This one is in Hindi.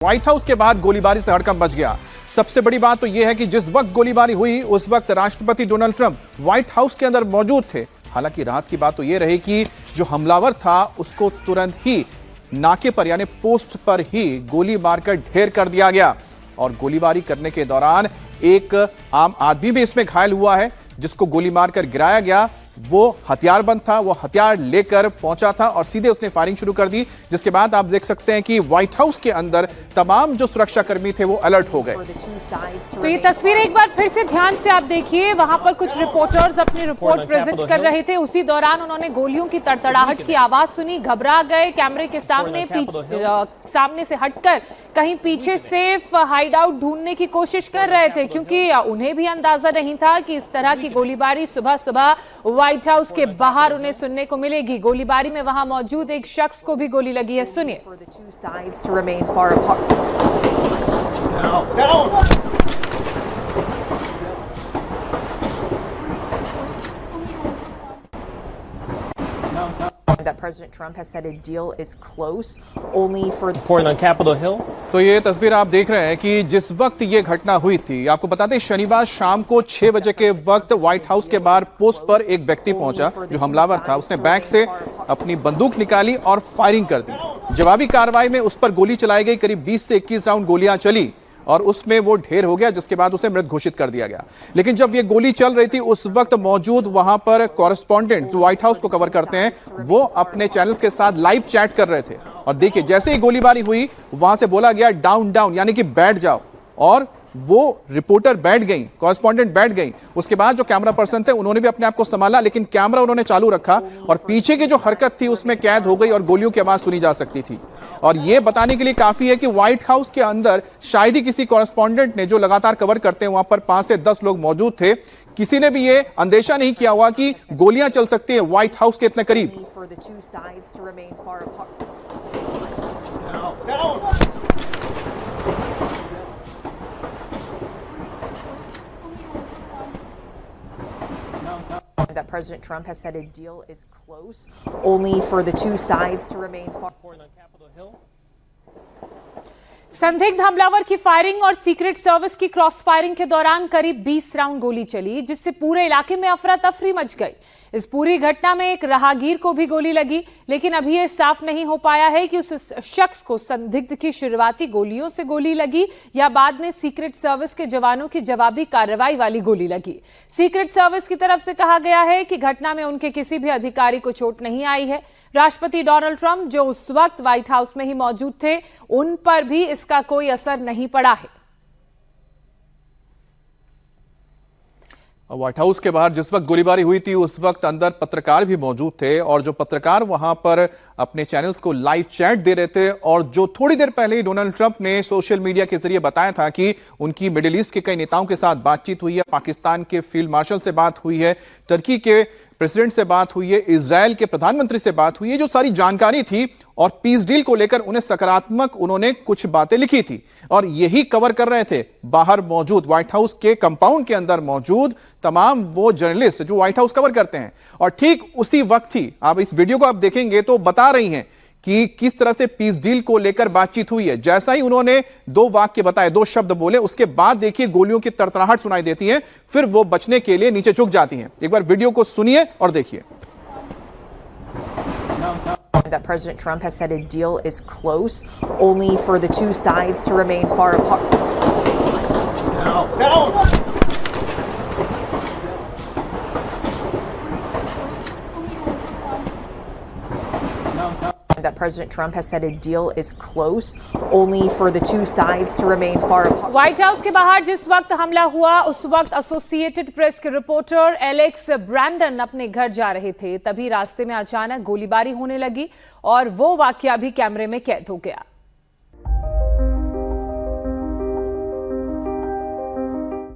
व्हाइट हाउस के बाद गोलीबारी से हड़कंप मच गया। सबसे बड़ी बात तो यह है कि जिस वक्त गोलीबारी हुई उस वक्त राष्ट्रपति डोनाल्ड ट्रंप व्हाइट हाउस के अंदर मौजूद थे। हालांकि राहत की बात तो यह रही कि जो हमलावर था उसको तुरंत ही नाके पर यानी पोस्ट पर ही गोली मारकर ढेर कर दिया गया और गोलीबारी करने के दौरान एक आम आदमी भी इसमें घायल हुआ है जिसको गोली मारकर गिराया गया। वो हथियारबंद था, वो हथियार लेकर पहुंचा था और सीधे उसने फायरिंग शुरू कर दी, जिसके बाद आप देख सकते हैं कि व्हाइट हाउस के अंदर तमाम जो सुरक्षा कर्मी थे वो अलर्ट हो गए। तो ये तस्वीर एक बार फिर से ध्यान से आप देखिए, वहां पर कुछ रिपोर्टर्स अपनी रिपोर्ट प्रेजेंट कर रहे थे। उसी दौरान उन्होंने गोलियों की तड़तड़ाहट की आवाज सुनी, घबरा गए, कैमरे के सामने सामने से हटकर कहीं पीछे सेफ हाइड आउट ढूंढने की कोशिश कर रहे थे, क्योंकि उन्हें भी अंदाजा नहीं था कि इस तरह की गोलीबारी सुबह सुबह व्हाइट हाउस के बाहर उन्हें सुनने को मिलेगी। गोलीबारी में वहां मौजूद एक शख्स को भी गोली लगी है, सुनिए। That President Trump has said a deal is close only for reporting on Capitol Hill. तो ये तस्वीर आप देख रहे हैं कि जिस वक्त ये घटना हुई थी, आपको बता दें शनिवार शाम को 6 बजे के वक्त व्हाइट हाउस के बाहर पोस्ट पर एक व्यक्ति पहुंचा जो हमलावर था। उसने बैग से अपनी बंदूक निकाली और फायरिंग कर दी। जवाबी कार्रवाई में उस पर गोली चलाई गई। करीब 20 से 21 राउंड गोलियां चली और उसमें वो ढेर हो गया, जिसके बाद उसे मृत घोषित कर दिया गया। लेकिन जब ये गोली चल रही थी उस वक्त मौजूद वहां पर कॉरेस्पॉन्डेंट जो व्हाइट हाउस को कवर करते हैं वो अपने चैनल्स के साथ लाइव चैट कर रहे थे। और देखिए जैसे ही गोलीबारी हुई वहां से बोला गया डाउन डाउन, यानी कि बैठ जाओ, और वो रिपोर्टर बैठ गई, कॉरेस्पॉन्डेंट बैठ गई। उसके बाद जो कैमरा पर्सन थे उन्होंने भी अपने आप को संभाला, लेकिन कैमरा उन्होंने चालू रखा और पीछे की जो हरकत थी उसमें कैद हो गई और गोलियों की आवाज सुनी जा सकती थी। और यह बताने के लिए काफी है कि व्हाइट हाउस के अंदर शायद ही किसी कॉरेस्पॉन्डेंट ने, जो लगातार कवर करते हैं, वहां पर 5 से 10 लोग मौजूद थे, किसी ने भी ये अंदेशा नहीं किया हुआ कि गोलियां चल सकती हैं व्हाइट हाउस के इतने करीब। That President Trump has said a deal is close only for the two sides to remain far. Reporting on Capitol Hill. संदिग्ध हमलावर की फायरिंग और सीक्रेट सर्विस की क्रॉस फायरिंग के दौरान करीब 20 राउंड गोली चली, जिससे पूरे इलाके में अफरा तफरी मच गई। इस पूरी घटना में एक राहगीर को भी गोली लगी, लेकिन अभी यह साफ नहीं हो पाया है कि उस शख्स को संदिग्ध की शुरुआती गोलियों से गोली लगी या बाद में सीक्रेट सर्विस के जवानों की जवाबी कार्रवाई वाली गोली लगी। सीक्रेट सर्विस की तरफ से कहा गया है कि घटना में उनके किसी भी अधिकारी को चोट नहीं आई है। राष्ट्रपति डोनाल्ड ट्रंप जो उस वक्त व्हाइट हाउस में ही मौजूद थे, उन पर भी इसका कोई असर नहीं पड़ा है। व्हाइट हाउस के बाहर जिस वक्त गोलीबारी हुई थी उस वक्त अंदर पत्रकार भी मौजूद थे और जो पत्रकार वहां पर अपने चैनल्स को लाइव चैट दे रहे थे और जो थोड़ी देर पहले ही डोनाल्ड ट्रंप ने सोशल मीडिया के जरिए बताया था कि उनकी मिडिल ईस्ट के कई नेताओं के साथ बातचीत हुई है, पाकिस्तान के फील्ड मार्शल से बात हुई है, टर्की के प्रेसिडेंट से बात हुई है, इजराइल के प्रधानमंत्री से बात हुई है, जो सारी जानकारी थी और पीस डील को लेकर उन्हें सकारात्मक उन्होंने कुछ बातें लिखी थी और यही कवर कर रहे थे बाहर मौजूद व्हाइट हाउस के कंपाउंड के अंदर मौजूद तमाम वो जर्नलिस्ट जो व्हाइट हाउस कवर करते हैं। और ठीक उसी वक्त ही आप इस वीडियो को आप देखेंगे तो बता रही हैं कि किस तरह से पीस डील को लेकर बातचीत हुई है। जैसा ही उन्होंने 2 वाक्य बताए, 2 शब्द बोले, उसके बाद देखिए गोलियों की तड़तड़ाहट सुनाई देती है, फिर वो बचने के लिए नीचे झुक जाती हैं। एक बार वीडियो को सुनिए और देखिए। That President Trump has said a deal is close only for the two sides to remain far apart. That President Trump has said a deal is close only for the two sides to remain far apart. White house के बाहर जिस वक्त हमला हुआ उस वक्त एसोसिएटेड प्रेस के रिपोर्टर एलेक्स ब्रैंडन अपने घर जा रहे थे, तभी रास्ते में अचानक गोलीबारी होने लगी और वो वाकया भी कैमरे में कैद हो गया।